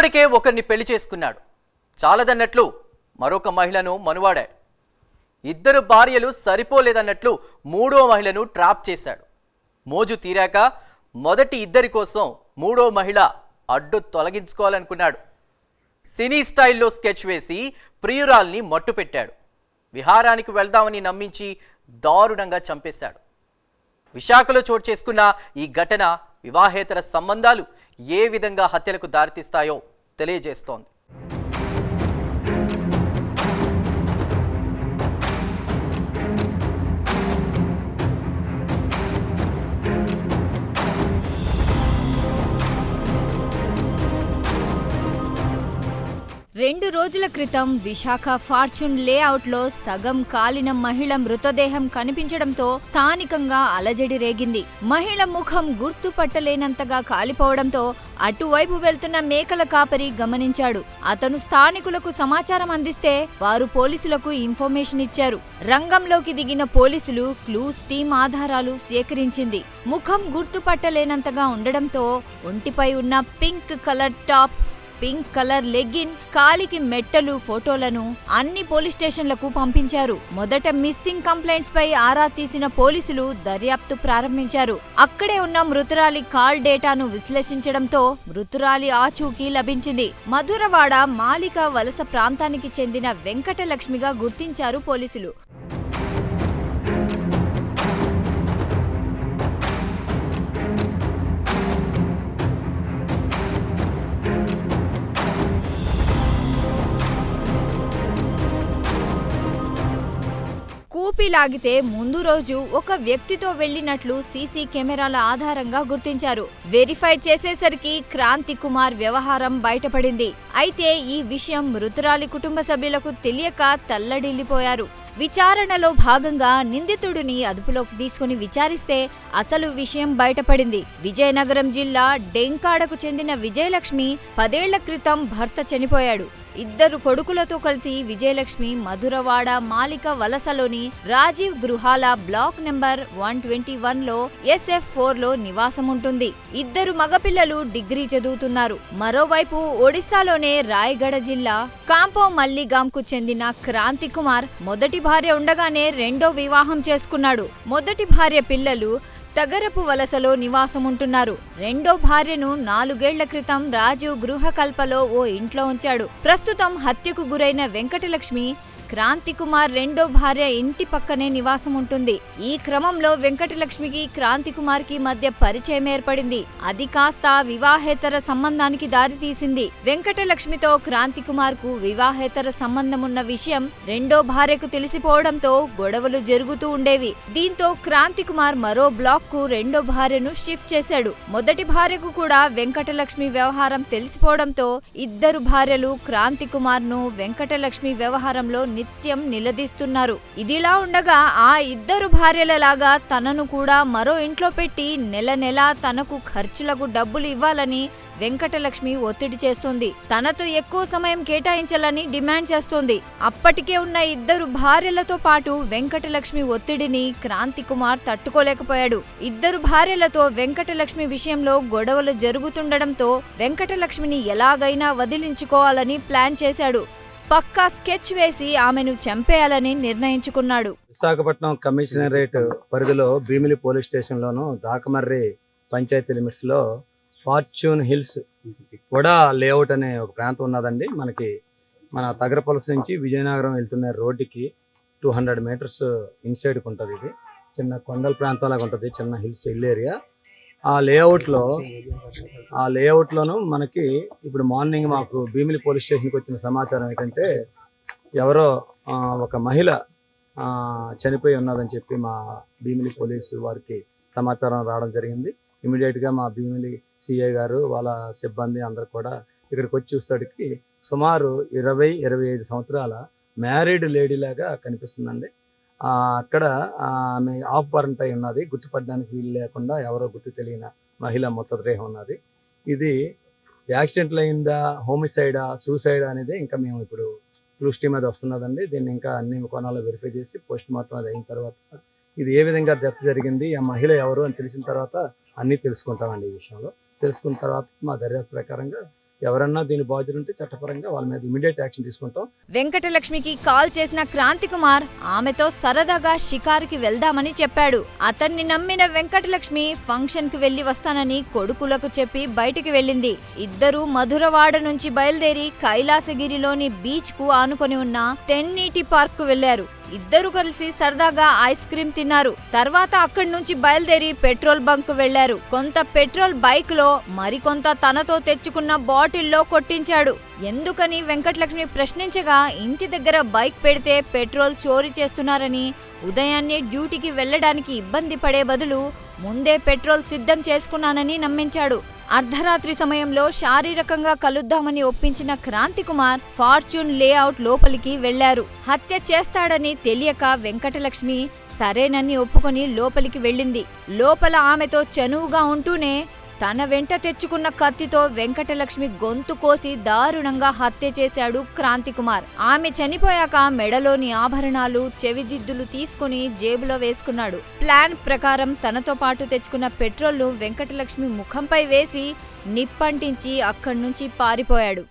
ఇప్పటికే ఒకరిని పెళ్లి చేసుకున్నాడు. చాలదన్నట్లు మరొక మహిళను మనువాడాడు. ఇద్దరు భార్యలు సరిపోలేదన్నట్లు మూడో మహిళను ట్రాప్ చేశాడు. మోజు తీరాక మొదటి ఇద్దరి కోసం మూడో మహిళ అడ్డు తొలగించుకోవాలనుకున్నాడు. సినీ స్టైల్లో స్కెచ్ వేసి ప్రియురాల్ని మట్టుపెట్టాడు. విహారానికి వెళ్దామని నమ్మించి దారుణంగా చంపేశాడు. విశాఖలో చోటు చేసుకున్న ఈ ఘటన వివాహేతర సంబంధాలు ఏ విధంగా హత్యలకు దారితీస్తాయో తెలియజేస్తోంది. రెండు రోజుల క్రితం విశాఖ ఫార్చ్యూన్ లేఅవుట్లో సగం కాలిన మహిళ మృతదేహం కనిపించడంతో స్థానికంగా అలజడి రేగింది. మహిళ ముఖం గుర్తుపట్టలేనంతగా కాలిపోవడంతో అటువైపు వెళ్తున్న మేకల కాపరి గమనించాడు. అతను స్థానికులకు సమాచారం అందిస్తే వారు పోలీసులకు ఇన్ఫర్మేషన్ ఇచ్చారు. రంగంలోకి దిగిన పోలీసులు క్లూస్ టీం ఆధారాలు సేకరించింది. ముఖం గుర్తుపట్టలేనంతగా ఉండడంతో ఒంటిపై ఉన్న pink colour top, pink colour legging, కాలికి మెట్టలు ఫోటోలను అన్ని పోలీస్ స్టేషన్లకు పంపించారు. మొదట మిస్సింగ్ కంప్లైంట్స్ పై ఆరా తీసిన పోలీసులు దర్యాప్తు ప్రారంభించారు. అక్కడే ఉన్న మృతురాలి కాల్ డేటాను విశ్లేషించడంతో మృతురాలి ఆచూకీ లభించింది. మధురవాడ మాలిక వలస ప్రాంతానికి చెందిన వెంకటలక్ష్మిగా గుర్తించారు పోలీసులు. కూపిలాగితే ముందు రోజు ఒక వ్యక్తితో వెళ్లినట్లు సీసీ కెమెరాల ఆధారంగా గుర్తించారు. వెరిఫై చేసేసరికి క్రాంతి కుమార్ వ్యవహారం బయటపడింది. అయితే ఈ విషయం మృతురాలి కుటుంబ సభ్యులకు తెలియక తల్లడిల్లిపోయారు. విచారణలో భాగంగా నిందితుడిని అదుపులోకి తీసుకుని విచారిస్తే అసలు విషయం బయటపడింది. విజయనగరం జిల్లా డెంకాడకు చెందిన విజయలక్ష్మి 10 ఏళ్ల క్రితం భర్త చనిపోయాడు. ఇద్దరు కొడుకులతో కలిసి విజయలక్ష్మి మధురవాడ మాలిక వలసలోని రాజీవ్ గృహాల బ్లాక్ నెంబర్ 121లో SF4లో నివాసముంటుంది. ఇద్దరు మగపిల్లలు డిగ్రీ చదువుతున్నారు. మరోవైపు ఒడిశాలోనే రాయగడ జిల్లా కాంపో మల్లిగాంకు చెందిన క్రాంతి కుమార్ మొదటి భార్య ఉండగానే రెండో వివాహం చేసుకున్నాడు. మొదటి భార్య పిల్లలు తగరపు వలసలో నివాసముంటున్నారు. రెండో భార్యను 4 ఏళ్ల క్రితం రాజీవ్ గృహకల్పలో ఓ ఇంట్లో ఉంచాడు. ప్రస్తుతం హత్యకు గురైన వెంకటలక్ష్మి క్రాంతి కుమార్ రెండో భార్య ఇంటి పక్కనే నివాసముంటుంది. ఈ క్రమంలో వెంకటలక్ష్మికి క్రాంతి కుమార్ కి మధ్య పరిచయం ఏర్పడింది. అది కాస్త వివాహేతర సంబంధానికి దారితీసింది. వెంకటలక్ష్మితో క్రాంతి కుమార్ కు వివాహేతర సంబంధమున్న విషయం రెండో భార్యకు తెలిసిపోవడంతో గొడవలు జరుగుతూ ఉండేవి. దీంతో క్రాంతి కుమార్ మరో బ్లాక్ కు రెండో భార్యను షిఫ్ట్ చేశాడు. మొదటి భార్యకు కూడా వెంకటలక్ష్మి వ్యవహారం తెలిసిపోవడంతో ఇద్దరు భార్యలు క్రాంతి కుమార్ ను వెంకటలక్ష్మి వ్యవహారంలో నిత్యం నిలదీస్తున్నారు. ఇదిలా ఉండగా ఆ ఇద్దరు భార్యలలాగా తనను కూడా మరో ఇంట్లో పెట్టి నెల తనకు ఖర్చులకు డబ్బులు ఇవ్వాలని వెంకటలక్ష్మి ఒత్తిడి చేస్తోంది. తనతో ఎక్కువ సమయం కేటాయించాలని డిమాండ్ చేస్తోంది. అప్పటికే ఉన్న ఇద్దరు భార్యలతో పాటు వెంకటలక్ష్మి ఒత్తిడిని క్రాంతి కుమార్ తట్టుకోలేకపోయాడు. ఇద్దరు భార్యలతో వెంకటలక్ష్మి విషయంలో గొడవలు జరుగుతుండడంతో వెంకటలక్ష్మిని ఎలాగైనా వదిలించుకోవాలని ప్లాన్ చేశాడు. పక్కా స్కెచ్ వేసి ఆమెను చంపేయాలని నిర్ణయించుకున్నాడు. విశాఖపట్నం కమిషనరేట్ పరిధిలో భీమిలి పోలీస్ స్టేషన్లోను దాకమర్రి పంచాయతీ లిమిట్స్ లో ఫార్చ్యూన్ హిల్స్ కూడా లేఅవుట్ అనే ఒక ప్రాంతం ఉన్నదండి. మన తగరపలస నుంచి విజయనగరం వెళ్తున్న రోడ్డుకి 200 మీటర్స్ ఇన్సైడ్కి ఉంటుంది. ఇది చిన్న కొండల ప్రాంతాలాగా ఉంటుంది, చిన్న హిల్స్ ఏరియా. ఆ లేఅవుట్లోను మనకి ఇప్పుడు మార్నింగ్ మాకు భీమిలి పోలీస్ స్టేషన్కి వచ్చిన సమాచారం ఏంటంటే ఎవరో ఒక మహిళ చనిపోయి ఉన్నదని చెప్పి మా భీమిలి పోలీసు వారికి సమాచారం రావడం జరిగింది. ఇమీడియట్గా మా భీమిలి సిఐ గారు వాళ్ళ సిబ్బంది అందరూ కూడా ఇక్కడికి వచ్చి చూసేటికి సుమారు 20-25 సంవత్సరాల మ్యారీడ్ లేడీ లాగా కనిపిస్తుందండి. అక్కడ ఆమె ఆఫ్ బర్న్ అయి ఉన్నది. గుర్తుపట్టడానికి వీలు లేకుండా ఎవరో గుర్తు తెలియని మహిళ మృతదేహం ఉన్నది. ఇది యాక్సిడెంట్లు అయిందా, హోమిసైడా, సూసైడా అనేది ఇంకా మేము ఇప్పుడు క్లూస్ టీమ్ అది వస్తున్నదండి. దీన్ని ఇంకా అన్ని కోణాల్లో వెరిఫై చేసి పోస్ట్ మార్టం అది అయిన తర్వాత ఇది ఏ విధంగా డెత్ జరిగింది, ఆ మహిళ ఎవరు అని తెలిసిన తర్వాత అన్నీ తెలుసుకుంటామండి. ఈ విషయంలో తెలుసుకున్న తర్వాత మా దర్యాప్తు ప్రకారంగా ఎవరన్నా దీని బాధ్యులు ఉంటే చట్టపరంగా వాళ్ళ మీద ఇమీడియట్ యాక్షన్ తీసుకుంటాం. వెంకటలక్ష్మికి కాల్ చేసిన క్రాంతి కుమార్ ఆమెతో సరదాగా షికారుకి వెళ్దామని చెప్పాడు. అతన్ని నమ్మిన వెంకటలక్ష్మి ఫంక్షన్ కి వెళ్లి వస్తానని కొడుకులకు చెప్పి బయటికి వెళ్ళింది. ఇద్దరూ మధురవాడ నుంచి బయలుదేరి కైలాసగిరిలోని బీచ్ కు ఆనుకొని ఉన్న తెన్నీటి పార్క్ కు వెళ్లారు. ఇద్దరు కలిసి సరదాగా ఐస్ క్రీం తిన్నారు. తర్వాత అక్కడి నుంచి బయలుదేరి పెట్రోల్ బంక్ వెళ్లారు. కొంత పెట్రోల్ బైక్ లో, మరికొంత తనతో తెచ్చుకున్న బాటిల్లో కొట్టించాడు. ఎందుకని వెంకటలక్ష్మి ప్రశ్నించగా ఇంటి దగ్గర బైక్ పెడితే పెట్రోల్ చోరీ చేస్తున్నారని, ఉదయాన్నే డ్యూటీకి వెళ్లడానికి ఇబ్బంది పడే బదులు ముందే పెట్రోల్ సిద్ధం చేసుకున్నానని నమ్మించాడు. అర్ధరాత్రి సమయంలో శారీరకంగా కలుద్దామని ఒప్పించిన క్రాంతి కుమార్ ఫార్చ్యూన్ లేఅవుట్ లోపలికి వెళ్లారు. హత్య చేస్తాడని తెలియక వెంకటలక్ష్మి సరేనని ఒప్పుకొని లోపలికి వెళ్ళింది. లోపల ఆమెతో చనువుగా ఉంటూనే తన వెంట తెచ్చుకున్న కత్తితో వెంకటలక్ష్మి గొంతు కోసి దారుణంగా హత్య చేశాడు క్రాంతి కుమార్. ఆమె చనిపోయాక మెడలోని ఆభరణాలు, చెవిదిద్దులు తీసుకుని జేబులో వేసుకున్నాడు. ప్లాన్ ప్రకారం తనతో పాటు తెచ్చుకున్న పెట్రోల్ను వెంకటలక్ష్మి ముఖంపై వేసి నిప్పంటించి అక్కడి నుంచి పారిపోయాడు.